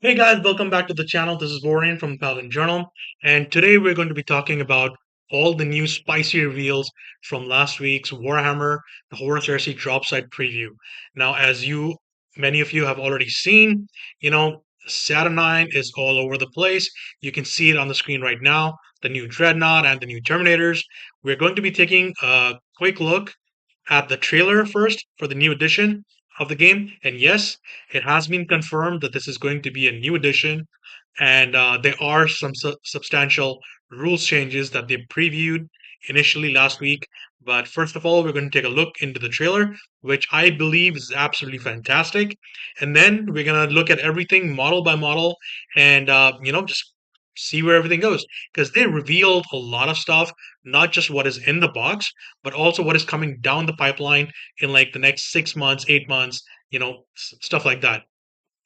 Hey guys, welcome back to the channel. This is Warren from Paladin Journal, and today we're going to be talking about all the new spicy reveals from last week's Warhammer, the Horus Heresy drop site preview. Now, as many of you have already seen, Saturnine is all over the place. You can see it on the screen right now, the new Dreadnought and the new Terminators. We're going to be taking a quick look at the trailer first for the new edition of the game. And yes, it has been confirmed that this is going to be a new edition, and there are some substantial rules changes that they previewed initially last week. But first of all, we're going to take a look into the trailer, which I believe is absolutely fantastic. And then we're going to look at everything model by model and, just see where everything goes. Because they revealed a lot of stuff, not just what is in the box, but also what is coming down the pipeline in like the next 6 months, 8 months, stuff like that.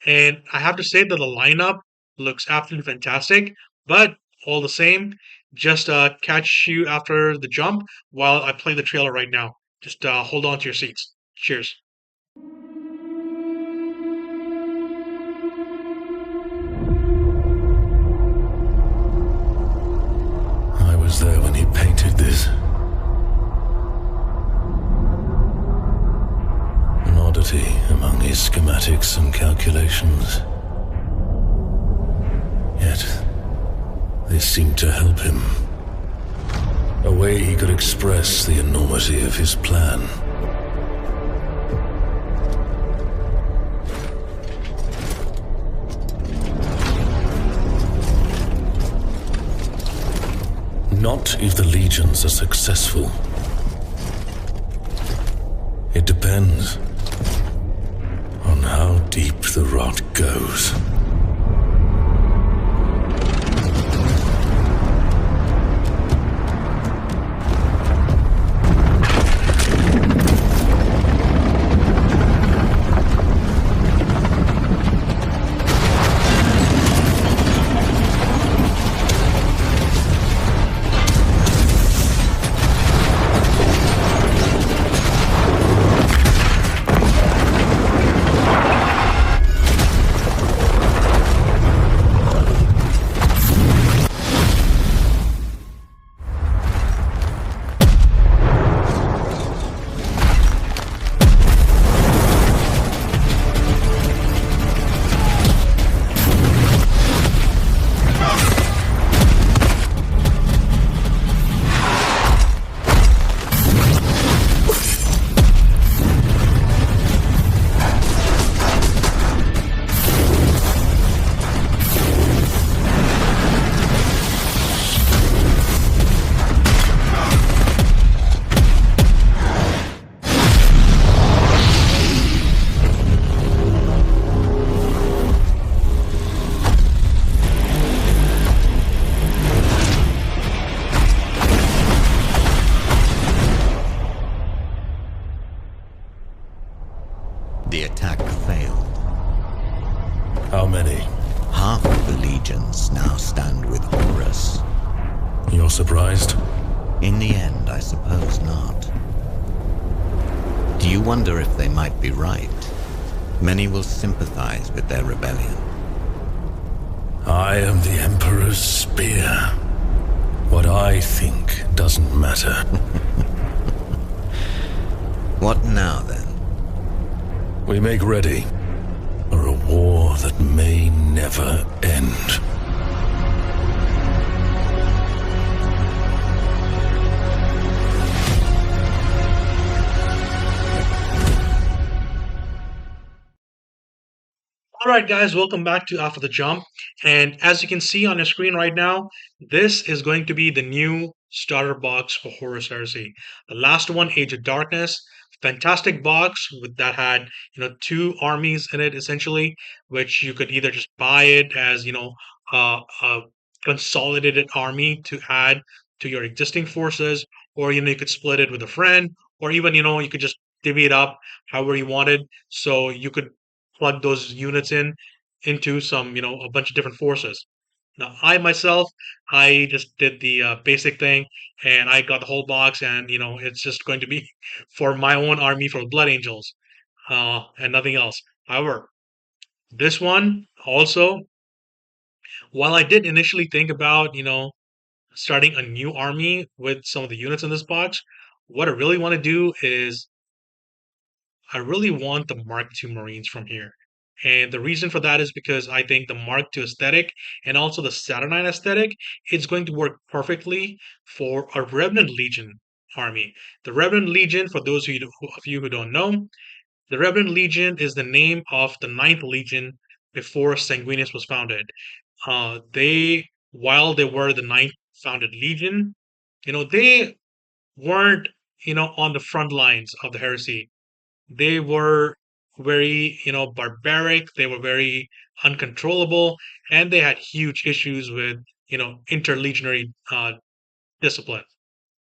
And I have to say that the lineup looks absolutely fantastic, but all the same, just catch you after the jump while I play the trailer right now. Just hold on to your seats. Cheers. I was there when he painted this. An oddity among his schematics and calculations. Yet, this seemed to help him. A way he could express the enormity of his plan. Not if the legions are successful. It depends on how deep the rot goes. The attack failed. How many? Half of the legions now stand with Horus. You're surprised? In the end, I suppose not. Do you wonder if they might be right? Many will sympathize with their rebellion. I am the Emperor's spear. What I think doesn't matter. What now, then? We make ready for a war that may never end. All right, guys, welcome back to After the Jump. And as you can see on your screen right now, this is going to be the new starter box for Horus Heresy. The last one, Age of Darkness, fantastic box that had two armies in it essentially, which you could either just buy it as a consolidated army to add to your existing forces, or you could split it with a friend, or even you could just divvy it up however you wanted, so you could plug those units into some a bunch of different forces. Now I myself, I just did the basic thing, and I got the whole box, and it's just going to be for my own army for Blood Angels, and nothing else. However, this one Also, while I did initially think about, starting a new army with some of the units in this box, what I really want to do is I really want the Mark II Marines from here. And the reason for that is because I think the Mark II aesthetic and also the Saturnine aesthetic is going to work perfectly for a Revenant Legion army. The Revenant Legion, for those of you who don't know, the Revenant Legion is the name of the Ninth Legion before Sanguinius was founded. While they were the Ninth founded Legion, they weren't, on the front lines of the heresy. They were very, barbaric. They were very uncontrollable, and they had huge issues with, interlegionary discipline.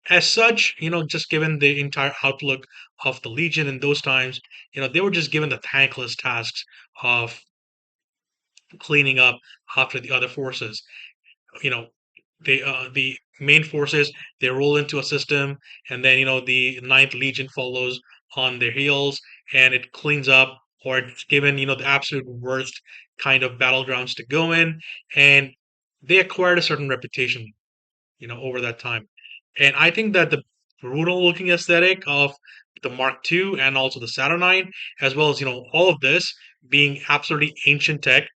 As such, just given the entire outlook of the Legion in those times, they were just given the thankless tasks of cleaning up after the other forces. You know, the main forces, they roll into a system, and then the Ninth Legion follows on their heels, and it cleans up, or it's given the absolute worst kind of battlegrounds to go in, and they acquired a certain reputation over that time. And I think that the brutal looking aesthetic of the Mark II and also the Saturnine, as well as all of this being absolutely ancient tech,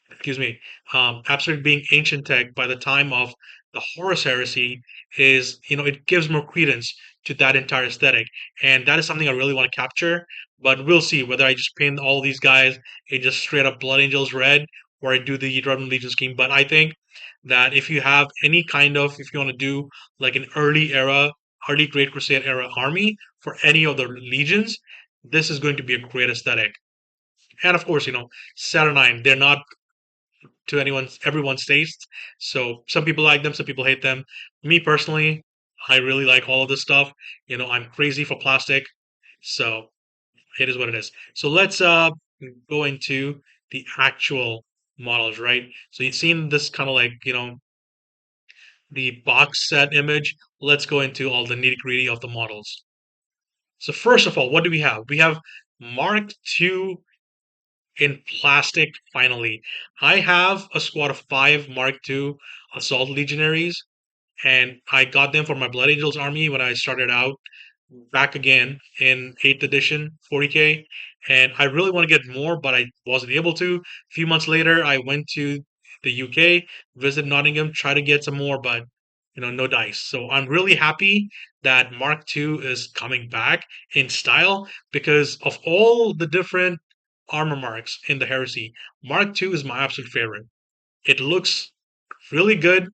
excuse me, absolutely being ancient tech by the time of the Horus Heresy is, it gives more credence to that entire aesthetic. And that is something I really want to capture. But we'll see whether I just paint all these guys in just straight up Blood Angels red or I do the Revenant Legion scheme. But I think that if you have any kind of, if you want to do like an early Great Crusade era army for any of the legions, this is going to be a great aesthetic. And of course, Saturnine, they're not to everyone's taste. So some people like them, some people hate them. Me personally, I really like all of this stuff. I'm crazy for plastic, so it is what it is. So let's go into the actual models, right? So you've seen this kind of like, the box set image. Let's go into all the nitty-gritty of the models. So first of all, what do we have? We have Mark II in plastic finally. I have a squad of 5 Mark II Assault Legionaries, and I got them for my Blood Angels army when I started out back again in 8th edition 40K. And I really want to get more, but I wasn't able to. A few months later, I went to the UK, visit Nottingham, try to get some more, but no dice. So I'm really happy that Mark II is coming back in style because of all the different armor marks in the Heresy. Mark II is my absolute favorite. It looks really good,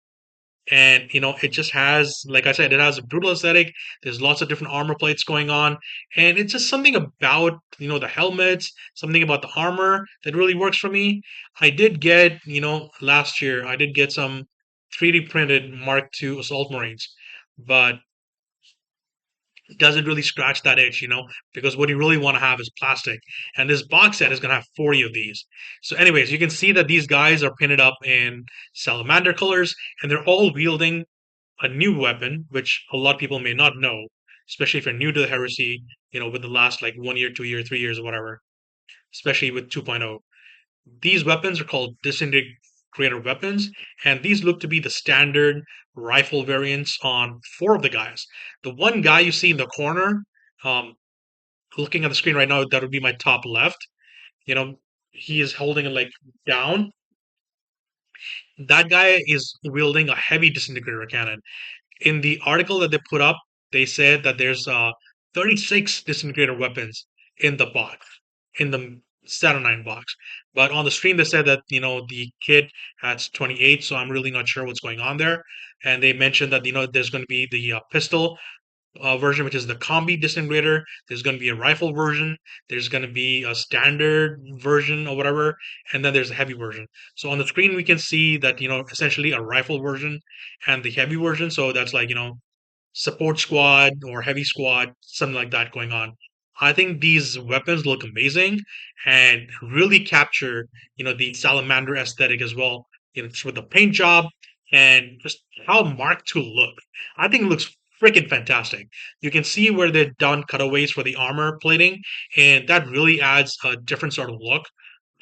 and it just has, like I said, it has a brutal aesthetic. There's lots of different armor plates going on, and it's just something about the helmets, something about the armor that really works for me. I did get, last year I did get some 3D printed Mark II assault marines, but doesn't really scratch that itch, because what you really want to have is plastic. And this box set is going to have 40 of these. So, anyways, you can see that these guys are painted up in salamander colors, and they're all wielding a new weapon, which a lot of people may not know, especially if you're new to the heresy, with the last like 1 year, 2 year, 3 years, or whatever, especially with 2.0. These weapons are called disintegrator weapons, and these look to be the standard rifle variants on 4 of the guys. The one guy you see in the corner, um, looking at the screen right now, that would be my top left. He is holding it like down. That guy is wielding a heavy disintegrator cannon. In the article that they put up, they said that there's 36 disintegrator weapons in the box, in the Saturnine box. But on the stream, they said that the kit has 28, so I'm really not sure what's going on there. And they mentioned that there's going to be the pistol version, which is the combi disintegrator. There's going to be a rifle version. There's going to be a standard version or whatever, and then there's a heavy version. So on the screen, we can see that essentially a rifle version and the heavy version. So that's like support squad or heavy squad, something like that going on. I think these weapons look amazing and really capture, the salamander aesthetic as well. Just with the paint job and just how Mark II look. I think it looks freaking fantastic. You can see where they've done cutaways for the armor plating, and that really adds a different sort of look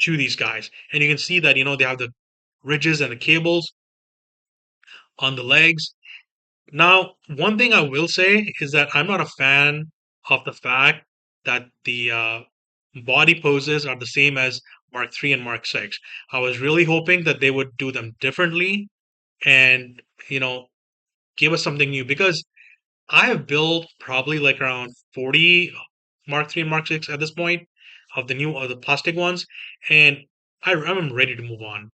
to these guys. And you can see that, they have the ridges and the cables on the legs. Now, one thing I will say is that I'm not a fan of the fact that the body poses are the same as Mark III and Mark VI. I was really hoping that they would do them differently and, you know, give us something new because I have built probably like around 40 Mark III and Mark VI at this point of the plastic ones, and I'm ready to move on.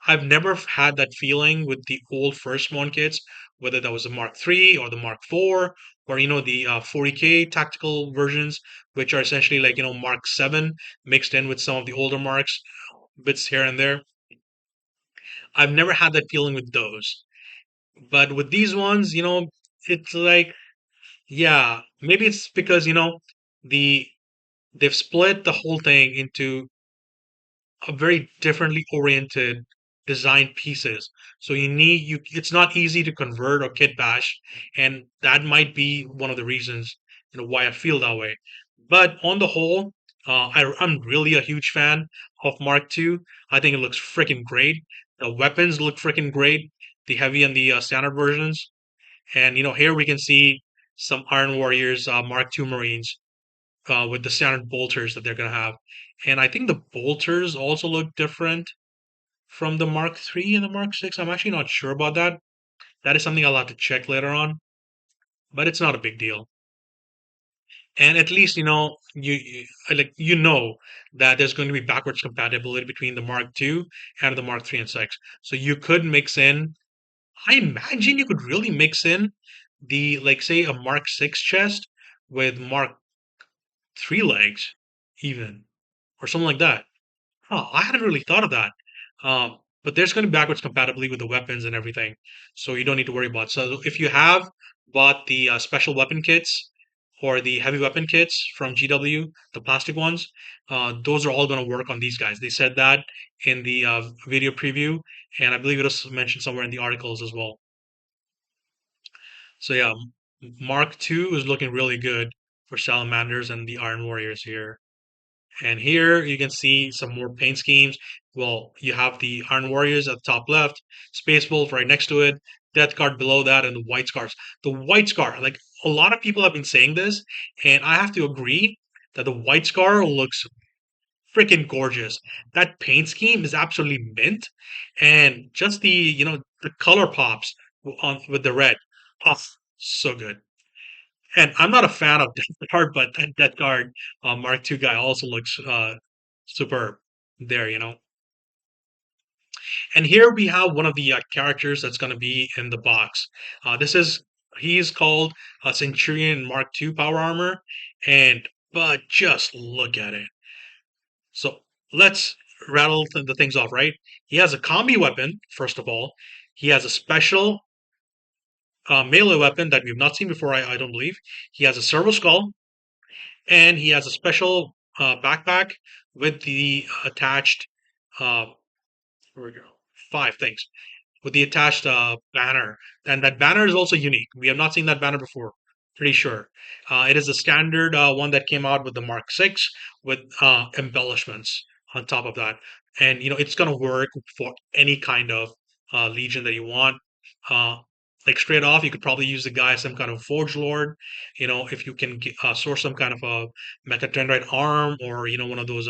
I've never had that feeling with the old first one kits, whether that was the Mark III or the Mark IV, or the 40K tactical versions, which are essentially like Mark VII mixed in with some of the older marks, bits here and there. I've never had that feeling with those, but with these ones, it's like, yeah, maybe it's because the they've split the whole thing into a very differently oriented design pieces. So it's not easy to convert or kit bash, and that might be one of the reasons why I feel that way. But on the whole, I'm really a huge fan of Mark II. I think it looks freaking great. The weapons look freaking great, the heavy and the standard versions. And here we can see some Iron Warriors Mark II Marines with the standard bolters that they're gonna have. And I think the bolters also look different from the Mark III and the Mark VI. I'm actually not sure about that. That is something I'll have to check later on, but it's not a big deal. And at least like that there's going to be backwards compatibility between the Mark II and the Mark III and VI. So you could mix in. I imagine you could really mix in the like say a Mark VI chest with Mark III legs, even or something like that. Oh, I hadn't really thought of that. But there's going to be backwards compatibility with the weapons and everything, so you don't need to worry about. So if you have bought the special weapon kits or the heavy weapon kits from GW, the plastic ones, those are all going to work on these guys. They said that in the video preview, and I believe it was mentioned somewhere in the articles as well. So yeah, Mark II is looking really good for Salamanders and the Iron Warriors here. And here you can see some more paint schemes. Well, you have the Iron Warriors at the top left, Space Wolf right next to it, Death Guard below that, and the White Scars. The White Scar, like a lot of people have been saying this, and I have to agree that the White Scar looks freaking gorgeous. That paint scheme is absolutely mint, and just the color pops on with the red. Oh, so good. And I'm not a fan of Death Guard, but that Death Guard Mark II guy also looks superb there. And here we have one of the characters that's going to be in the box. He's called Centurion Mark II Power Armor, but just look at it. So let's rattle the things off, right? He has a combi weapon, first of all. He has a special melee weapon that we've not seen before, I don't believe. He has a servo skull, and he has a special backpack with the attached uh, where we go, five things with the attached banner, and that banner is also unique. We have not seen that banner before. Pretty sure it is a standard one that came out with the Mark Six with embellishments on top of that, and it's gonna work for any kind of legion that you want. Uh, like straight off, you could probably use the guy as some kind of forge lord. If you can source some kind of a mecha arm or one of those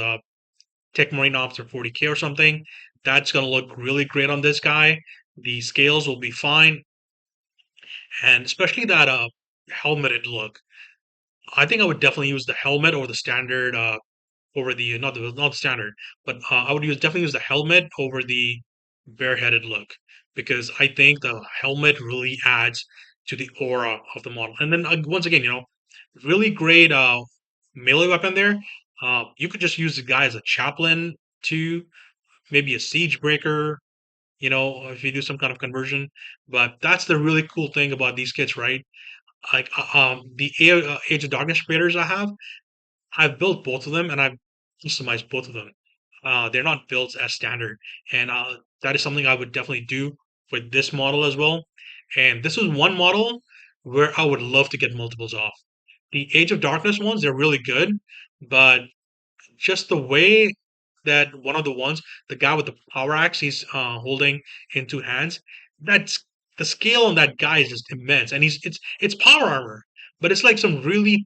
Tech Marine Ops or 40K or something, that's gonna look really great on this guy. The scales will be fine, and especially that helmeted look. I think I would definitely use the helmet or the standard over the not the standard, but I would definitely use the helmet over the bareheaded look because I think the helmet really adds to the aura of the model. And then once again, really great melee weapon there. You could just use the guy as a chaplain to maybe a siege breaker. If you do some kind of conversion. But that's the really cool thing about these kits, right? Like the Age of Darkness creators I've built both of them and I've customized both of them. They're not built as standard, and that is something I would definitely do with this model as well. And this is one model where I would love to get multiples off. The Age of Darkness ones, they're really good, but just the way. that one of the ones, the guy with the power axe, he's holding in two hands. That's the scale on that guy is just immense, and it's power armor, but it's like some really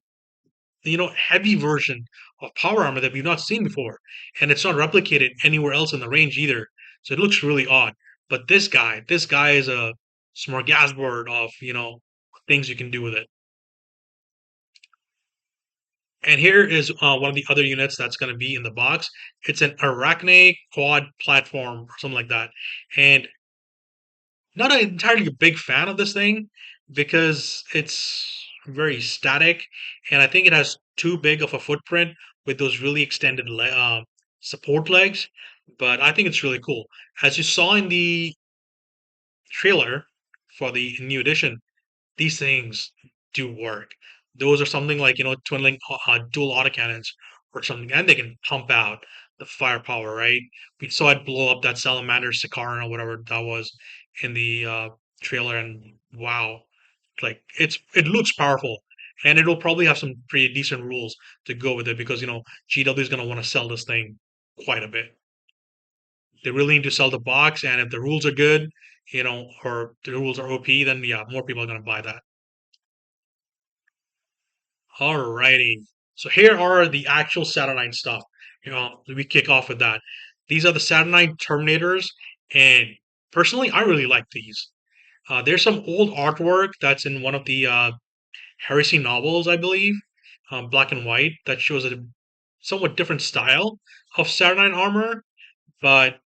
heavy version of power armor that we've not seen before, and it's not replicated anywhere else in the range either. So it looks really odd. But this guy is a smorgasbord of things you can do with it. And here is one of the other units that's going to be in the box. It's an Arachne quad platform or something like that. And not entirely a big fan of this thing because it's very static, and I think it has too big of a footprint with those really extended support legs. But I think it's really cool. As you saw in the trailer for the new edition, these things do work. Those are something like, twinning dual autocannons or something, and they can pump out the firepower, right? We saw it blow up that salamander Sikaran or whatever that was in the trailer, and wow, like it looks powerful, and it'll probably have some pretty decent rules to go with it because GW is going to want to sell this thing quite a bit. They really need to sell the box, and if the rules are good, or the rules are OP, then yeah, more people are going to buy that. Alrighty. So here are the actual Saturnine stuff. We kick off with that. These are the Saturnine Terminators, and personally, I really like these. There's some old artwork that's in one of the Heresy novels, I believe, black and white, that shows a somewhat different style of Saturnine armor, but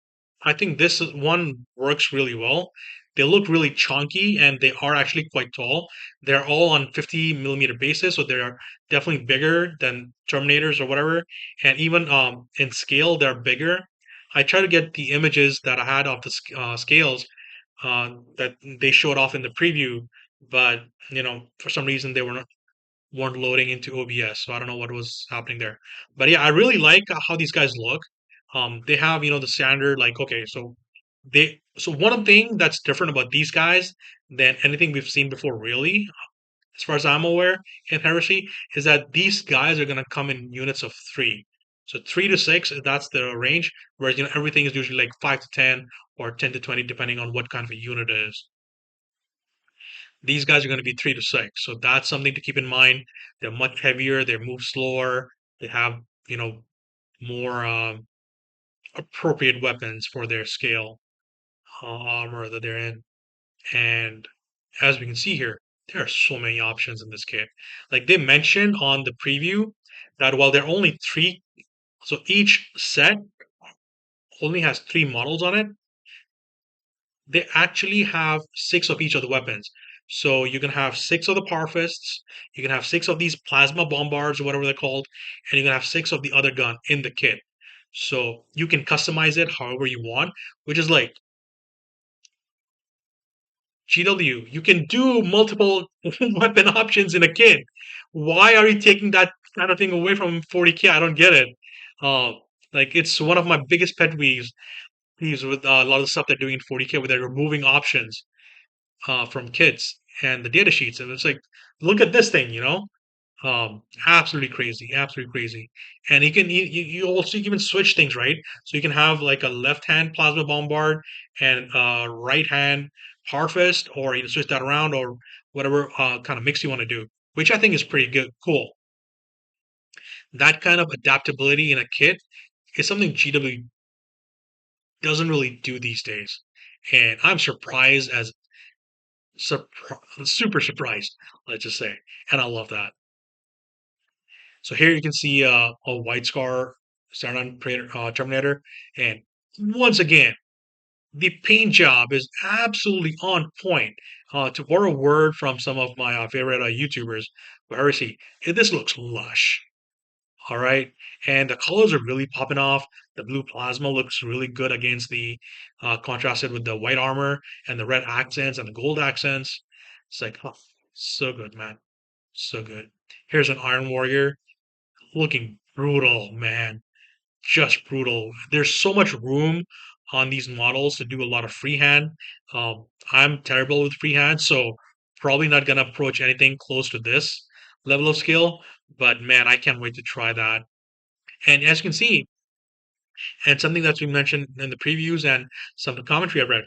I think one works really well. They look really chunky and they are actually quite tall. They're all on 50 millimeter bases, so they are definitely bigger than Terminators or whatever. And even in scale, they're bigger. I try to get the images that I had of the scales that they showed off in the preview, but for some reason they weren't loading into OBS, so I don't know what was happening there. But yeah, I really like how these guys look. They have, the standard, like, okay, so one thing that's different about these guys than anything we've seen before, really, as far as I'm aware, in Heresy, is that these guys are gonna come in units of three. So 3 to 6, that's the range, whereas everything is usually like 5 to 10 or 10 to 20, depending on what kind of a unit it is. These guys are going to be 3 to 6. So that's something to keep in mind. They're much heavier. They move slower. They have, more appropriate weapons for their scale armor that they're in. And as we can see here, there are so many options in this kit. Like they mentioned on the preview that while there are only three, so each set only has 3 models on it, they actually have 6 of each of the weapons. So you can have 6 of the power fists, you can have 6 of these plasma bombards or whatever they're called, and you can have 6 of the other gun in the kit. So you can customize it however you want, which is like GW. You can do multiple weapon options in a kit. Why are you taking that kind of thing away from 40K? I don't get it. Uh, like it's one of my biggest pet peeves with a lot of the stuff they're doing in 40K, where they're removing options from kits and the data sheets, and it's like, look at this thing, absolutely crazy, absolutely crazy. And you also even switch things, right? So you can have like a left hand plasma bombard and right hand harvest, or you can switch that around, or whatever kind of mix you want to do, which I think is pretty good, cool. That kind of adaptability in a kit is something GW doesn't really do these days, and I'm surprised as super surprised, let's just say, and I love that. So here you can see a white scar Saturn Terminator, and once again, the paint job is absolutely on point. To borrow a word from some of my favorite YouTubers, Heresy, this looks lush. All right, and the colors are really popping off. The blue plasma looks really good against the contrasted with the white armor and the red accents and the gold accents. It's like, oh, so good, man, so good. Here's an Iron Warrior looking brutal, man, just brutal. There's so much room on these models to do a lot of freehand. I'm terrible with freehand, so probably not gonna approach anything close to this level of skill. But man, I can't wait to try that. And as you can see, And something that's been mentioned in the previews and some of the commentary I've read,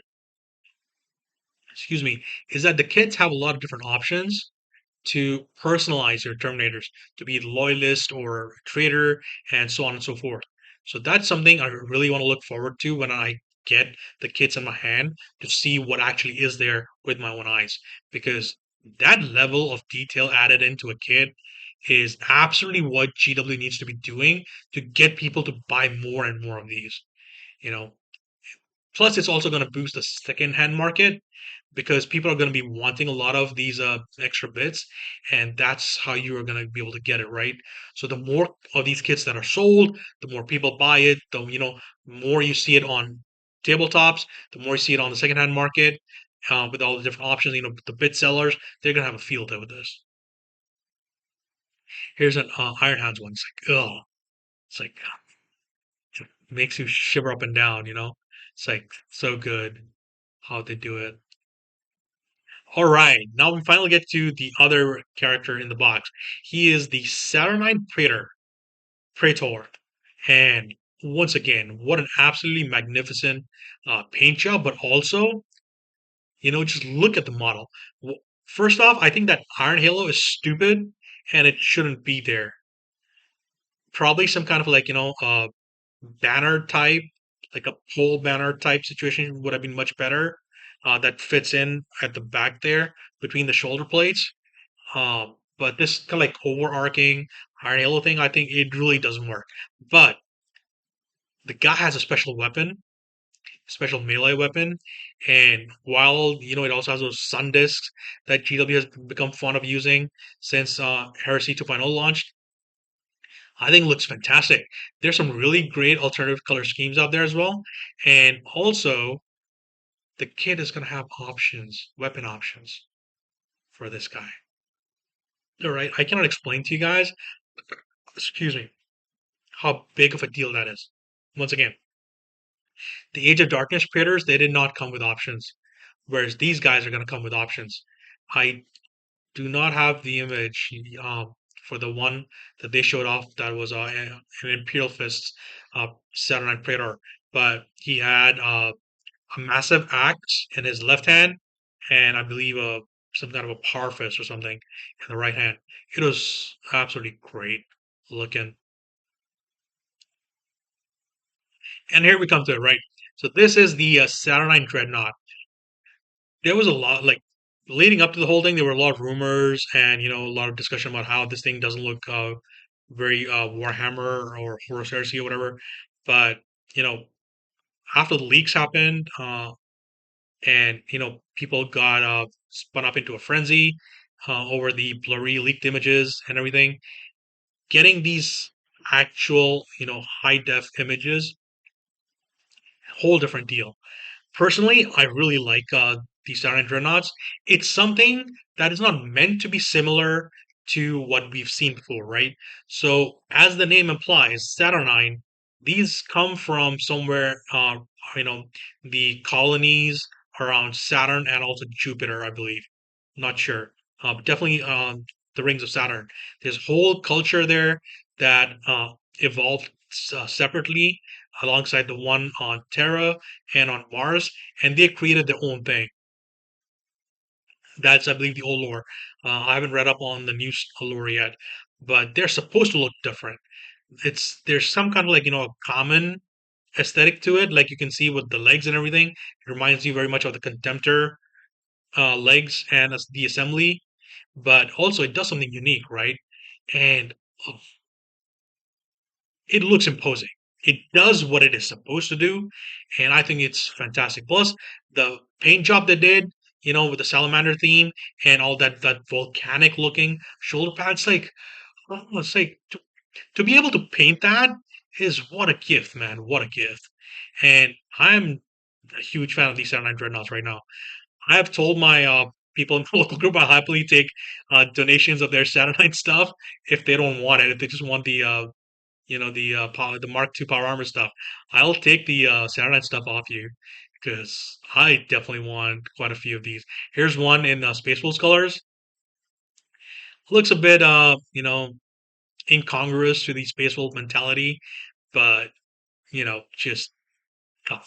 excuse me, is that the kids have a lot of different options to personalize your Terminators to be loyalist or traitor and so on and so forth. So that's something I really want to look forward to when I get the kits in my hand to see what actually is there with my own eyes. Because that level of detail added into a kit is absolutely what GW needs to be doing to get people to buy more and more of these. You know, plus it's also going to boost the second-hand market because people are going to be wanting a lot of these extra bits, and that's how you are going to be able to get it right. So the more of these kits that are sold, the more people buy it. The more you see it on tabletops, the more you see it on the secondhand market with all the different options. The bit sellers, they're going to have a field day with this. Here's an Iron Hands one. It's like, oh, it's like it makes you shiver up and down. It's like so good how they do it. All right, now we finally get to the other character in the box. He is the Saturnine Praetor. And once again, what an absolutely magnificent paint job, but also, just look at the model. First off, I think that Iron Halo is stupid and it shouldn't be there. Probably some kind of like, banner type, like a pole banner type situation would have been much better. That fits in at the back there between the shoulder plates. But this kind of like overarching Iron Halo thing, I think it really doesn't work. But the guy has a special weapon, special melee weapon, and while it also has those sun discs that GW has become fond of using since Heresy 2.0 launched, I think it looks fantastic. There's some really great alternative color schemes out there as well, and also the kit is going to have options, weapon options for this guy. All right, I cannot explain to you guys, excuse me, how big of a deal that is. Once again, the Age of Darkness creators, they did not come with options, whereas these guys are going to come with options. I do not have the image for the one that they showed off that was an Imperial Fist Saturnine Praetor, but he had a massive axe in his left hand, and I believe some kind of a power fist or something in the right hand. It was absolutely great looking. And here we come to it, right? So this is the Saturnine Dreadnought. There was a lot, like, leading up to the whole thing, there were a lot of rumors and, a lot of discussion about how this thing doesn't look very Warhammer or Horus Heresy or whatever. But, you know, after the leaks happened, and, people got spun up into a frenzy over the blurry leaked images and everything, getting these actual, high def images, whole different deal. Personally, I really like the Saturn Dreadnoughts. It's something that is not meant to be similar to what we've seen before, right? So, as the name implies, Saturnine, these come from somewhere, you know, the colonies around Saturn and also Jupiter, I believe. Not sure. But definitely the rings of Saturn. There's whole culture there that evolved separately alongside the one on Terra and on Mars, and they created their own thing. That's, I believe, the old lore. I haven't read up on the new lore yet, but they're supposed to look different. There's some kind of like a common aesthetic to it, like you can see with the legs and everything. It reminds you very much of the Contemptor legs and the assembly, but also it does something unique, right? And uh, it looks imposing. It does what it is supposed to do, and I think it's fantastic. Plus, the paint job they did, with the salamander theme and all that volcanic looking shoulder pads, like, oh, it's like to be able to paint that is what a gift, man. What a gift. And I'm a huge fan of these 79 Dreadnoughts right now. I have told my people in the local group I'll happily take donations of their Saturnine stuff if they don't want it. If they just want the Mark II power armor stuff, I'll take the Saturnine stuff off you because I definitely want quite a few of these. Here's one in Space Wolves colors. Looks a bit incongruous to the Space Wolf mentality, but just uh,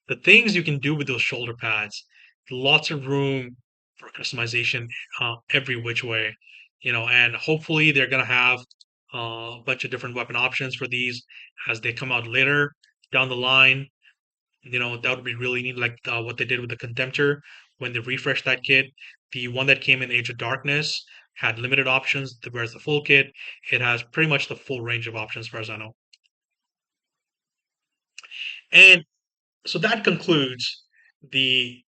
the things you can do with those shoulder pads, lots of room for customization every which way, and hopefully they're going to have a bunch of different weapon options for these as they come out later down the line. That would be really neat, like what they did with the Contemptor when they refreshed that kit. The one that came in Age of Darkness had limited options, whereas the full kit, it has pretty much the full range of options, as far as I know. And so that concludes the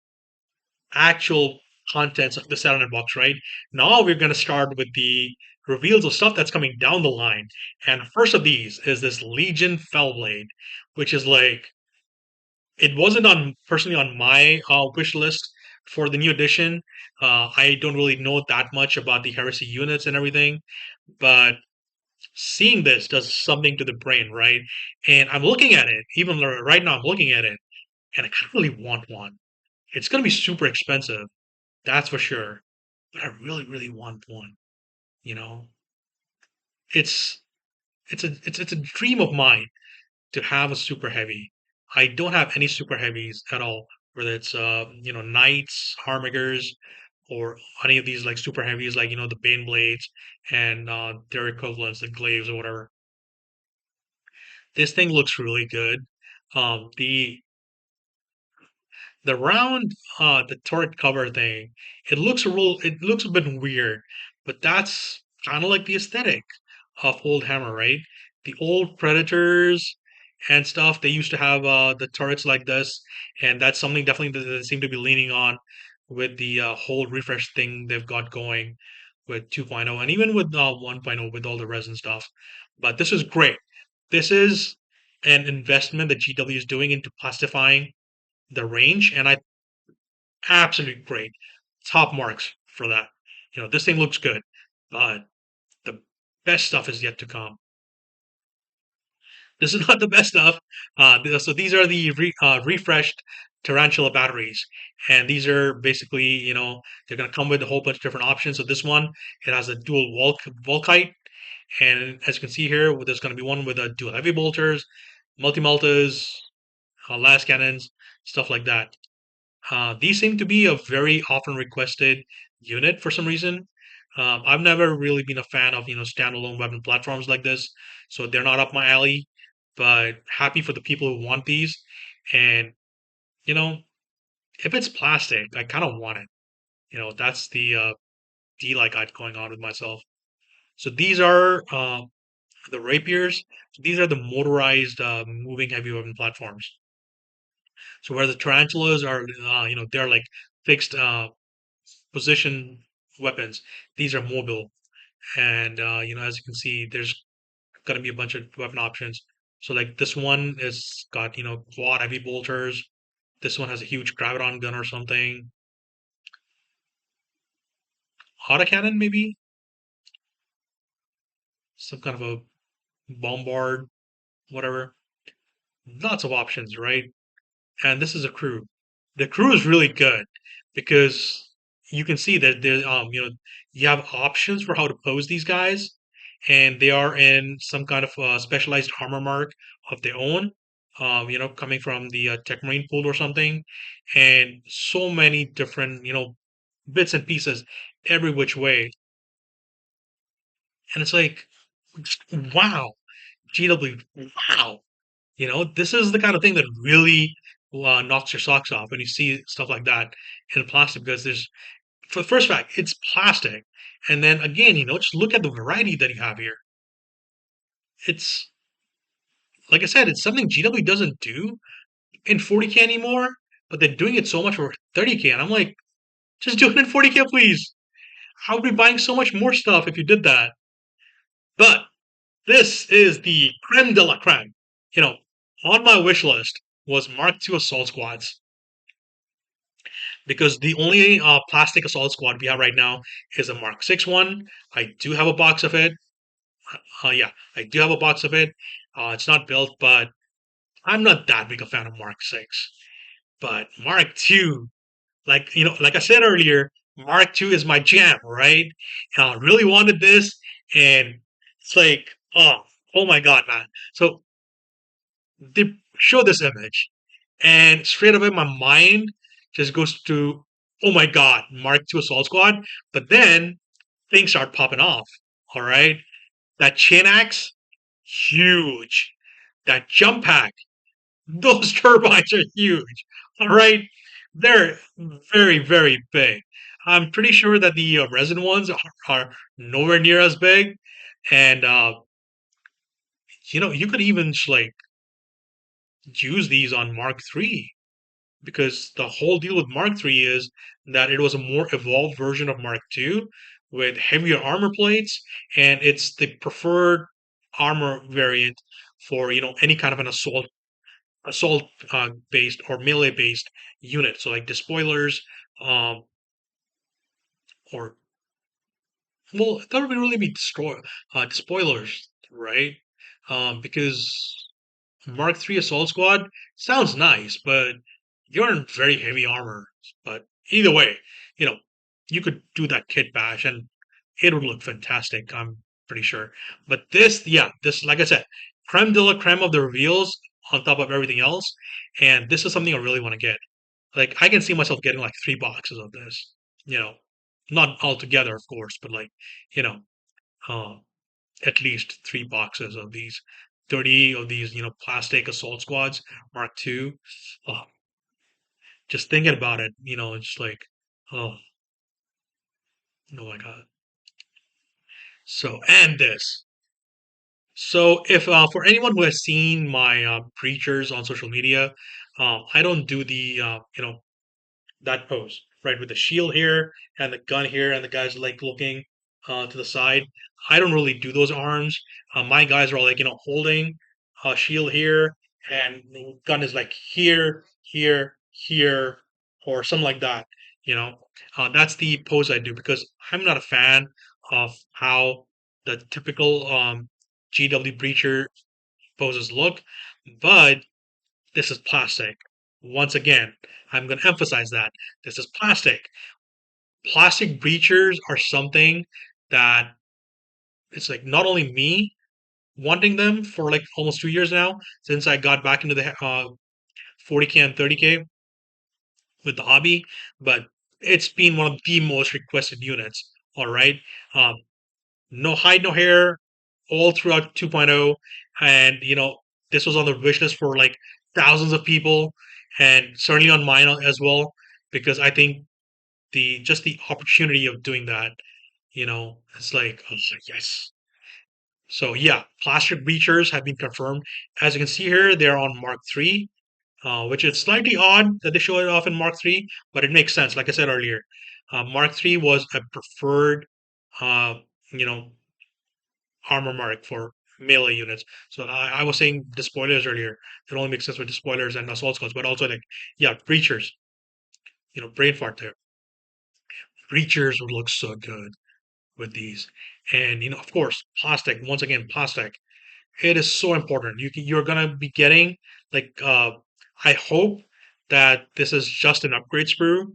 actual contents of the Saturnine box, right? Now we're going to start with the reveals of stuff that's coming down the line. And first of these is this Legion Fellblade, which is like, it wasn't on personally on my wish list for the new edition. I don't really know that much about the Heresy units and everything, but seeing this does something to the brain, right? And I'm looking at it, even right now, I'm looking at it, and I kind of really want one. It's going to be super expensive, that's for sure. But I really, really want one. You know, it's it's a dream of mine to have a super heavy. I don't have any super heavies at all, whether it's knights, armigers, or any of these like super heavies, like the Bane blades and their equivalents, the glaives or whatever. This thing looks really good. The round the turret cover thing, it looks a bit weird, but that's kind of like the aesthetic of old Hammer, right? The old Predators and stuff, they used to have the turrets like this, and that's something definitely that they seem to be leaning on with the whole refresh thing they've got going with 2.0 and even with 1.0 with all the resin stuff. But this is great. This is an investment that GW is doing into plastifying the range, and I absolutely great. Top marks for that. This thing looks good, but the best stuff is yet to come. This is not the best stuff. So these are the refreshed Tarantula batteries, and these are basically, they're going to come with a whole bunch of different options. So this one, it has a dual Volkite, and as you can see here, there's going to be one with a dual heavy bolters, multi multis, las cannons, stuff like that. These seem to be a very often requested unit for some reason. I've never really been a fan of standalone weapon platforms like this, so they're not up my alley. But happy for the people who want these, and you know if it's plastic, I kind of want it. That's the deal I got going on with myself. So these are the rapiers. So these are the motorized moving heavy weapon platforms. So where the tarantulas are, they're like fixed position weapons. These are mobile, and as you can see, there's going to be a bunch of weapon options. So like this one is got quad heavy bolters. This one has a huge graviton gun or something. Autocannon maybe, some kind of a bombard, whatever. Lots of options, right? And this is a crew. The crew is really good because you can see that you have options for how to pose these guys, and they are in some kind of specialized armor mark of their own. Coming from the Tech Marine pool or something, and so many different bits and pieces every which way, and it's like, wow, GW, wow. This is the kind of thing that really knocks your socks off when you see stuff like that in plastic because for the first fact, it's plastic. And then again, just look at the variety that you have here. It's, like I said, it's something GW doesn't do in 40K anymore, but they're doing it so much for 30K. And I'm like, just do it in 40K, please. I would be buying so much more stuff if you did that. But this is the creme de la creme. You know, on my wish list was Mark II assault squads because the only plastic assault squad we have right now is a Mark 6 one. I do have a box of it. Yeah, I do have a box of it. It's not built, but I'm not that big a fan of Mark 6. But Mark 2, like I said earlier, Mark 2 is my jam, right? And I really wanted this, and it's like, oh my God, man. So they show this image, and straight away my mind just goes to, oh my god, Mark II Assault Squad. But then things start popping off. All right, that chain axe, huge. That jump pack, those turbines are huge. All right, they're very very big. I'm pretty sure that the resin ones are nowhere near as big, and you could even like use these on Mark III, because the whole deal with Mark III is that it was a more evolved version of Mark II with heavier armor plates, and it's the preferred armor variant for any kind of an assault based or melee based unit. So like despoilers, um, or well, that would really be despoilers, right? Because Mark III Assault Squad sounds nice, but you're in very heavy armor. But either way, you know, you could do that kit bash and it would look fantastic, I'm pretty sure. But this, yeah, this, like I said, creme de la creme of the reveals on top of everything else. And this is something I really want to get. Like, I can see myself getting like 3 boxes of this, you know, not all together, of course, but like, you know, uh, at least 3 boxes of these 30 of these plastic assault squads Mark II. Oh, just thinking about it, it's like, oh, oh my god. So, and this. So if for anyone who has seen my preachers on social media, I don't do the that pose, right? With the shield here and the gun here, and the guy's like looking to the side. I don't really do those arms. My guys are all like, holding a shield here, and the gun is like here, here, here, or something like that. You know, that's the pose I do because I'm not a fan of how the typical GW breacher poses look, but this is plastic. Once again, I'm going to emphasize that this is plastic. Plastic breachers are something that it's like not only me wanting them for like almost 2 years now since I got back into the 40K and 30K with the hobby, but it's been one of the most requested units. All right. Um, no hide, no hair, all throughout 2.0. And, this was on the wish list for like thousands of people, and certainly on mine as well, because I think the opportunity of doing that, it's like, I was like, yes. So yeah, plastic breachers have been confirmed. As you can see here, they're on Mark III, which is slightly odd that they show it off in Mark III, but it makes sense. Like I said earlier, Mark III was a preferred, uh, you know, armor mark for melee units. So I was saying despoilers earlier. It only makes sense with despoilers and assault squads, but also like, yeah, breachers. Brain fart there. Breachers would look so good with these, and of course, plastic. Once again, plastic. It is so important. You're gonna be getting like I hope that this is just an upgrade sprue,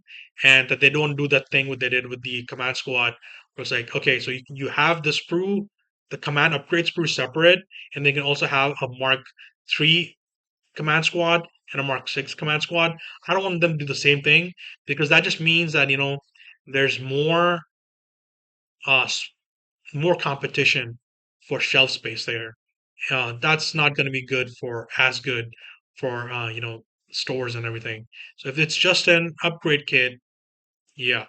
and that they don't do that thing what they did with the command squad, where it's like, okay, so you have the sprue, the command upgrade sprue separate, and they can also have a Mark III command squad and a Mark VI command squad. I don't want them to do the same thing, because that just means that there's uh more competition for shelf space there. That's not going to be good for as good for stores and everything. So if it's just an upgrade kit, yeah,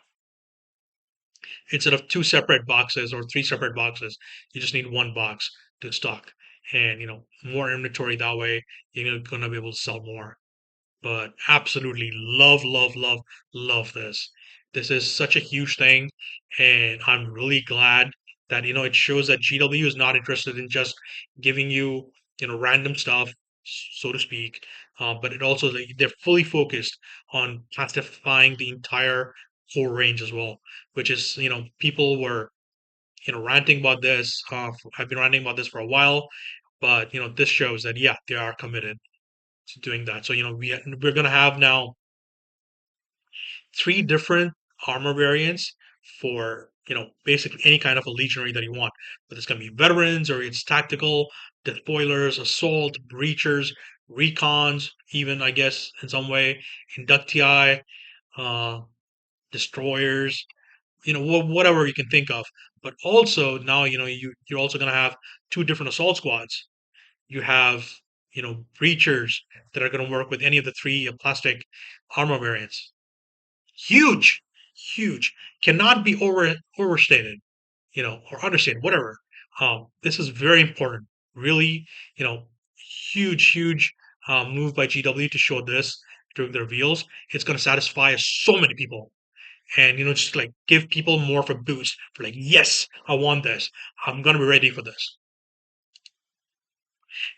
instead of 2 separate boxes or 3 separate boxes, you just need 1 box to stock, and more inventory that way. You're going to be able to sell more. But absolutely love, love, love, love this. This is such a huge thing, and I'm really glad that it shows that GW is not interested in just giving you random stuff, so to speak, but it also they're fully focused on plastifying the entire core range as well, which is people were ranting about this. I've been ranting about this for a while, but this shows that yeah, they are committed to doing that. So we're gonna have now 3 different armor variants for basically any kind of a legionary that you want. Whether it's gonna be veterans or it's tactical, despoilers, assault, breachers. recons, even I guess in some way, inductii, uh, destroyers, whatever you can think of. But also now, you're also going to have two different assault squads. You have, breachers that are going to work with any of the three plastic armor variants. Huge, huge, cannot be overstated, or understated, whatever. This is very important. Really, you know, huge move by GW to show this during the reveals. It's going to satisfy so many people, and just like give people more of a boost for like, yes, I want this. I'm going to be ready for this.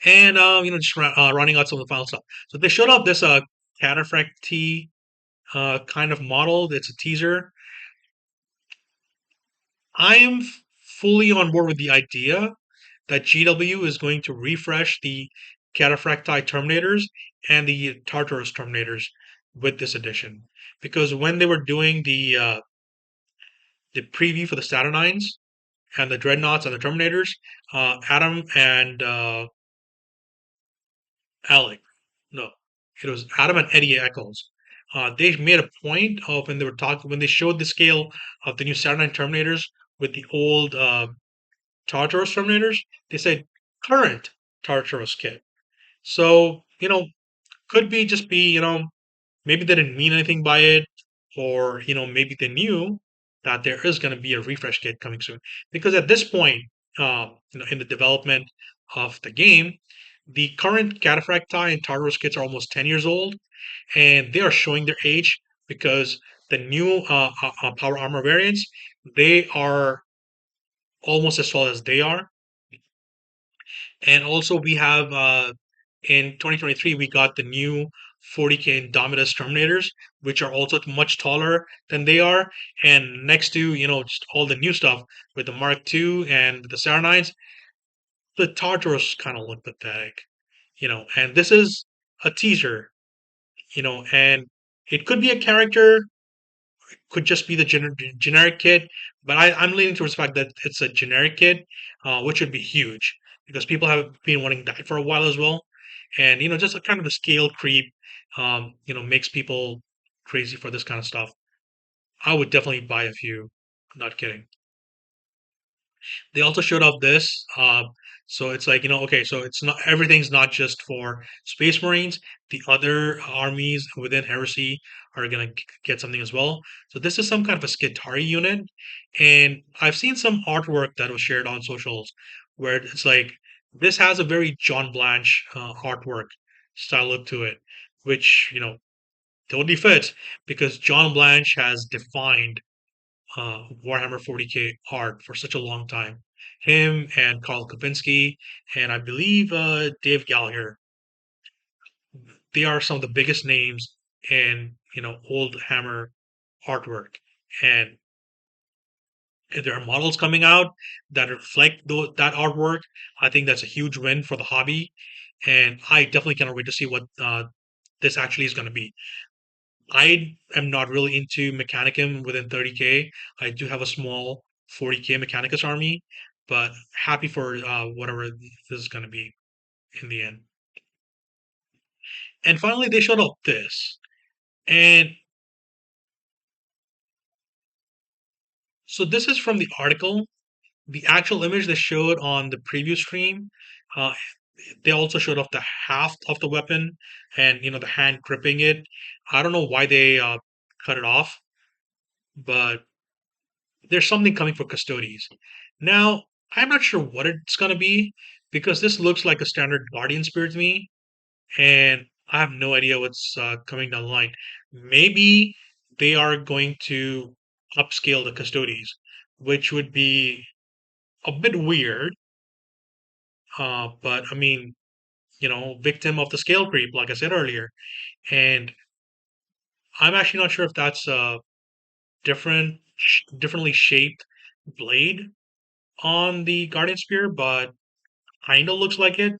And just running out some of the final stuff. So they showed off this cataphract T kind of model. It's a teaser. I am fully on board with the idea that GW is going to refresh the Cataphracti Terminators and the Tartarus Terminators with this edition. Because when they were doing the preview for the Saturnines and the Dreadnoughts and the Terminators, Adam and Alec, no, it was Adam and Eddie Eccles. They made a point of when they showed the scale of the new Saturnine Terminators with the old Tartarus Terminators, they said current Tartarus kit. So, could be just be, maybe they didn't mean anything by it, or, maybe they knew that there is going to be a refresh kit coming soon. Because at this point, in the development of the game, the current Cataphracti and Tartarus kits are almost 10 years old, and they are showing their age because the new power armor variants, they are almost as tall as they are. And also we have in 2023 we got the new 40K Indomitus Terminators, which are also much taller than they are. And next to just all the new stuff with the Mark II and the Saturnines, the Tartarus kind of look pathetic, And this is a teaser, and it could be a character, could just be the generic kit, but I'm leaning towards the fact that it's a generic kit, which would be huge because people have been wanting that for a while as well, and just a kind of a scale creep, makes people crazy for this kind of stuff. I would definitely buy a few. Not kidding. They also showed off this. So it's like, okay, so it's not everything's not just for Space Marines. The other armies within Heresy are gonna get something as well. So this is some kind of a Skitarii unit, and I've seen some artwork that was shared on socials where it's like this has a very John Blanche artwork style look to it, which totally fits because John Blanche has defined Warhammer 40K art for such a long time. Him and Carl Kapinski, and I believe Dave Gallagher, they are some of the biggest names in old Hammer artwork. And if there are models coming out that reflect that artwork, I think that's a huge win for the hobby. And I definitely cannot wait to see what this actually is going to be. I am not really into Mechanicum within 30K. I do have a small 40K Mechanicus army, but happy for whatever this is going to be in the end. And finally, they showed up this. And so this is from the article. The actual image they showed on the previous stream, uh, they also showed off the haft of the weapon and, the hand gripping it. I don't know why they cut it off, but there's something coming for Custodes. Now, I'm not sure what it's going to be because this looks like a standard Guardian Spirit to me, and I have no idea what's coming down the line. Maybe they are going to upscale the Custodes, which would be a bit weird, but I mean, victim of the scale creep, like I said earlier. And I'm actually not sure if that's a differently shaped blade on the Guardian Spear, but kind of looks like it.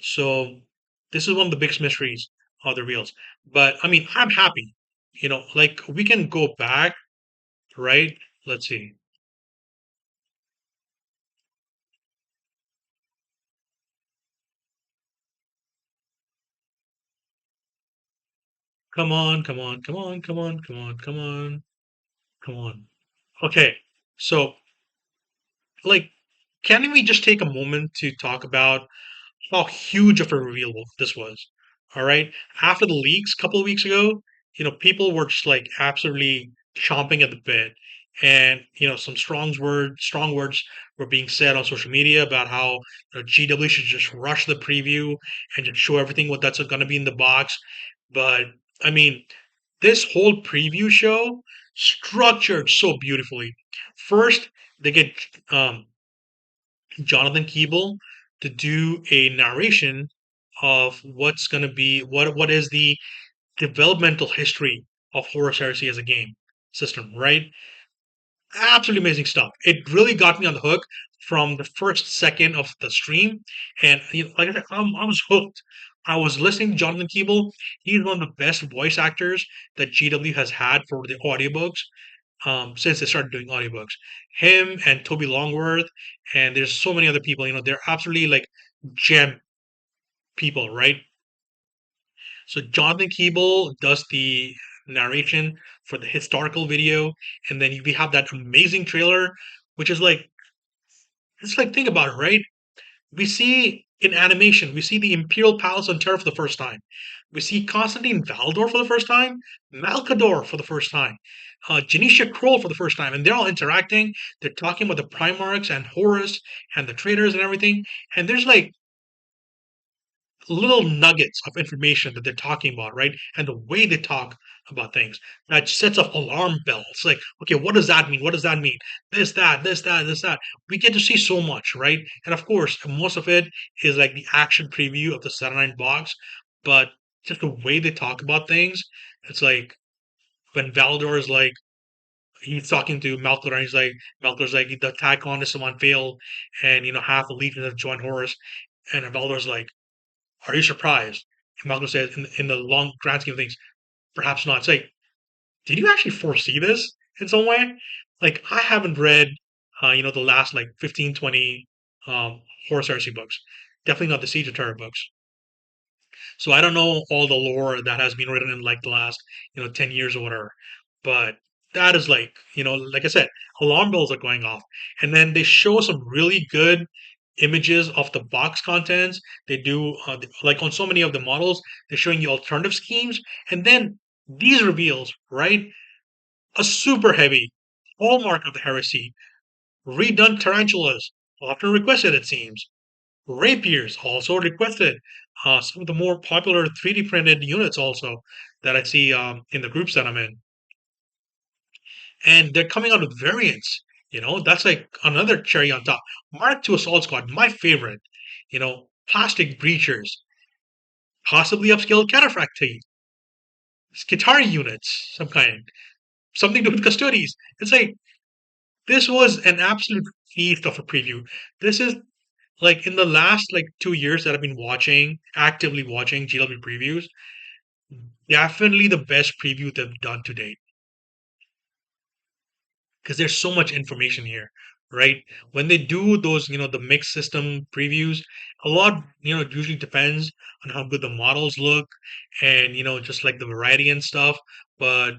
So this is one of the biggest mysteries of the reels. But I mean, I'm happy. Like we can go back, right? Let's see. Come on, come on, come on, come on, come on, come on, come on. Okay, so like, can we just take a moment to talk about how huge of a reveal this was? All right, after the leaks a couple of weeks ago, people were just like absolutely chomping at the bit, and some strong words were being said on social media about how GW should just rush the preview and just show everything what that's going to be in the box. But I mean, this whole preview show structured so beautifully. First, they get um, Jonathan Keeble to do a narration of what's going to be what is the developmental history of Horus Heresy as a game system, right? Absolutely amazing stuff. It really got me on the hook from the first second of the stream, and like I said, I was hooked. I was listening to Jonathan Keeble. He's one of the best voice actors that GW has had for the audiobooks since they started doing audiobooks. Him and Toby Longworth, and there's so many other people. They're absolutely like gem people, right? So Jonathan Keeble does the narration for the historical video, and then we have that amazing trailer, which is like it's like think about it, right? We see in animation, we see the Imperial Palace on Terra for the first time. We see Constantine Valdor for the first time, Malcador for the first time, Janisha Kroll for the first time, and they're all interacting. They're talking about the Primarchs and Horus and the traders and everything. And there's like little nuggets of information that they're talking about, right? And the way they talk about things that sets off alarm bells. Like, okay, what does that mean? What does that mean? This, that. We get to see so much, right? And of course, most of it is like the action preview of the Saturnine box, but just the way they talk about things, it's like when Valdor is like, he's talking to Malcador, and Malcador's like, the attack on this one failed, and half the legion have joined Horus, and Valdor's like, are you surprised? And Malcolm says, in the long grand scheme of things, perhaps not. It's like, did you actually foresee this in some way? Like, I haven't read, the last like 15, 20 Horus Heresy books. Definitely not the Siege of Terror books. So I don't know all the lore that has been written in like the last, 10 years or whatever. But that is like, like I said, alarm bells are going off. And then they show some really good images of the box contents. They do, like on so many of the models, they're showing you alternative schemes. And then these reveals, right? A super heavy hallmark of the heresy, redone tarantulas, often requested, it seems. Rapiers also requested. Some of the more popular 3D printed units also that I see in the groups that I'm in, and they're coming out with variants. That's like another cherry on top. Mark II Assault Squad, my favorite. Plastic breachers, possibly upscaled cataphracti, Skitari units, some kind, something to do with custodies. It's like this was an absolute feast of a preview. This is like in the last like 2 years that I've been actively watching GW previews, definitely the best preview they've done to date because there's so much information here, right? When they do those, the mixed system previews, a lot, it usually depends on how good the models look and, just like the variety and stuff. But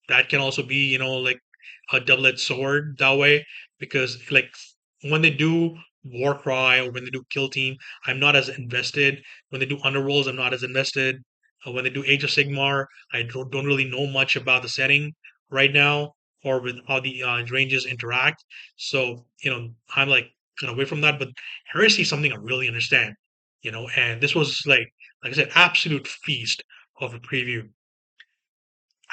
that can also be, like a double-edged sword that way because, like, when they do Warcry or when they do Kill Team, I'm not as invested. When they do Underworlds, I'm not as invested. When they do Age of Sigmar, I don't really know much about the setting right now or with how the ranges interact. So, I'm like kind of away from that. But heresy is something I really understand, and this was like I said, absolute feast of a preview.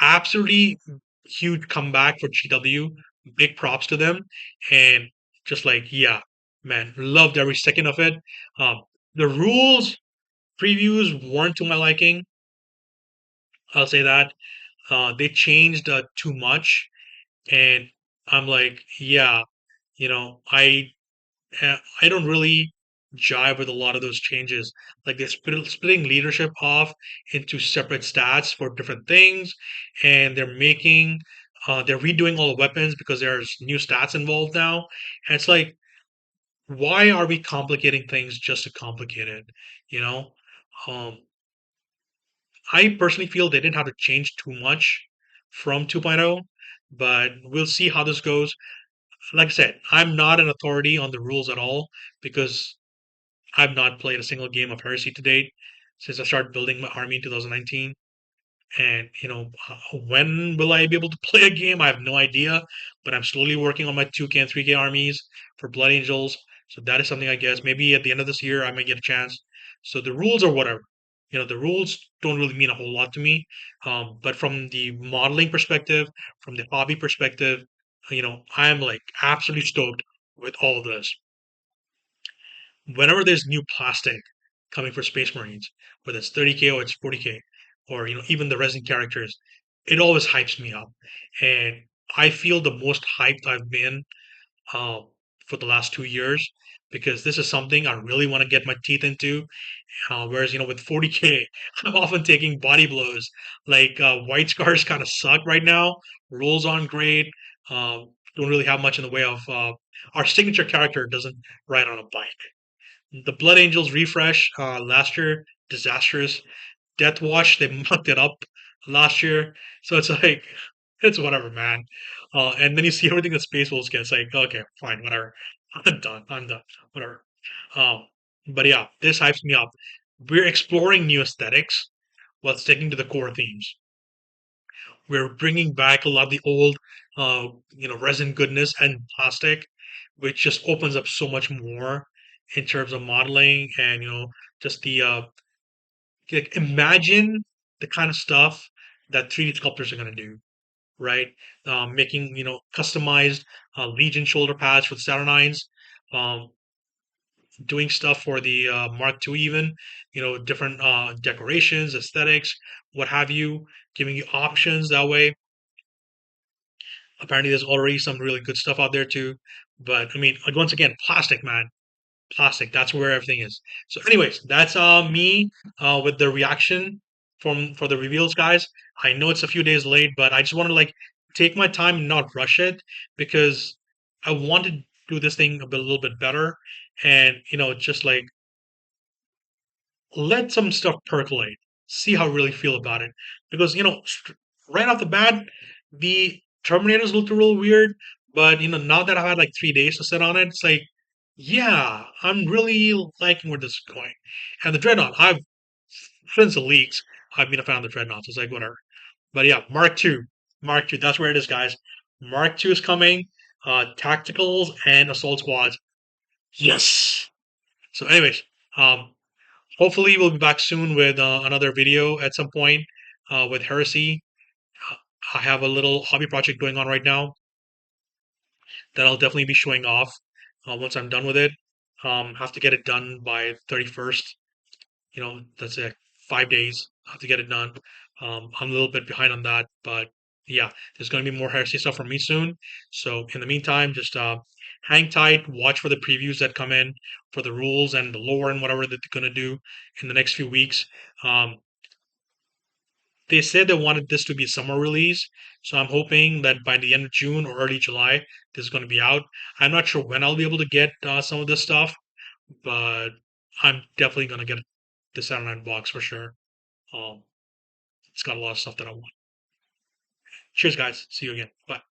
Absolutely huge comeback for GW. Big props to them. And just like, yeah, man, loved every second of it. The rules previews weren't to my liking. I'll say that. They changed too much. And I'm like, yeah, I don't really jive with a lot of those changes. Like they're splitting leadership off into separate stats for different things, and they're redoing all the weapons because there's new stats involved now. And it's like, why are we complicating things just to complicate it? You know, um, I personally feel they didn't have to change too much from 2.0, but we'll see how this goes. Like I said, I'm not an authority on the rules at all because I've not played a single game of Heresy to date since I started building my army in 2019. And when will I be able to play a game? I have no idea, but I'm slowly working on my 2K and 3K armies for Blood Angels. So that is something I guess maybe at the end of this year I might get a chance. So the rules are whatever. The rules don't really mean a whole lot to me. But from the modeling perspective, from the hobby perspective, I'm like absolutely stoked with all of this. Whenever there's new plastic coming for Space Marines, whether it's 30K or it's 40K, or even the resin characters, it always hypes me up. And I feel the most hyped I've been uh, for the last 2 years because this is something I really want to get my teeth into. Whereas with 40K, I'm often taking body blows. Like White Scars kind of suck right now. Rolls aren't great. Don't really have much in the way of our signature character doesn't ride on a bike. The Blood Angels refresh last year, disastrous. Death Watch, they mucked it up last year. So it's like, it's whatever, man. And then you see everything that Space Wolves gets, like, okay, fine, whatever. I'm done. I'm done. Whatever. Um, but yeah, this hypes me up. We're exploring new aesthetics while sticking to the core themes. We're bringing back a lot of the old, resin goodness and plastic, which just opens up so much more in terms of modeling and just the like imagine the kind of stuff that 3D sculptors are going to do, right? Making customized Legion shoulder pads for the Saturnines, um, doing stuff for the Mark II, even different decorations, aesthetics, what have you, giving you options that way. Apparently, there's already some really good stuff out there too. But I mean, like once again, plastic, man, plastic. That's where everything is. So, anyways, that's me with the reaction from for the reveals, guys. I know it's a few days late, but I just want to like take my time and not rush it because I want to do this thing a little bit better, and just like let some stuff percolate, see how I really feel about it. Because, right off the bat, the Terminators looked real weird, but now that I've had like 3 days to sit on it, it's like, yeah, I'm really liking where this is going. And the Dreadnought, I've since the leaks, I've been a fan of the Dreadnoughts. It's like whatever. But yeah, Mark two, that's where it is, guys. Mark two is coming. Tacticals and assault squads. Yes. So, anyways, um, hopefully, we'll be back soon with another video at some point with Heresy. Uh, I have a little hobby project going on right now that I'll definitely be showing off once I'm done with it. Have to get it done by 31st. That's it. 5 days. I have to get it done. I'm a little bit behind on that, but yeah, there's going to be more Heresy stuff from me soon. So in the meantime, just hang tight, watch for the previews that come in for the rules and the lore and whatever that they're going to do in the next few weeks. Um, they said they wanted this to be a summer release, so I'm hoping that by the end of June or early July, this is going to be out. I'm not sure when I'll be able to get some of this stuff, but I'm definitely going to get the Saturnine box for sure. Um, it's got a lot of stuff that I want. Cheers, guys. See you again. Bye.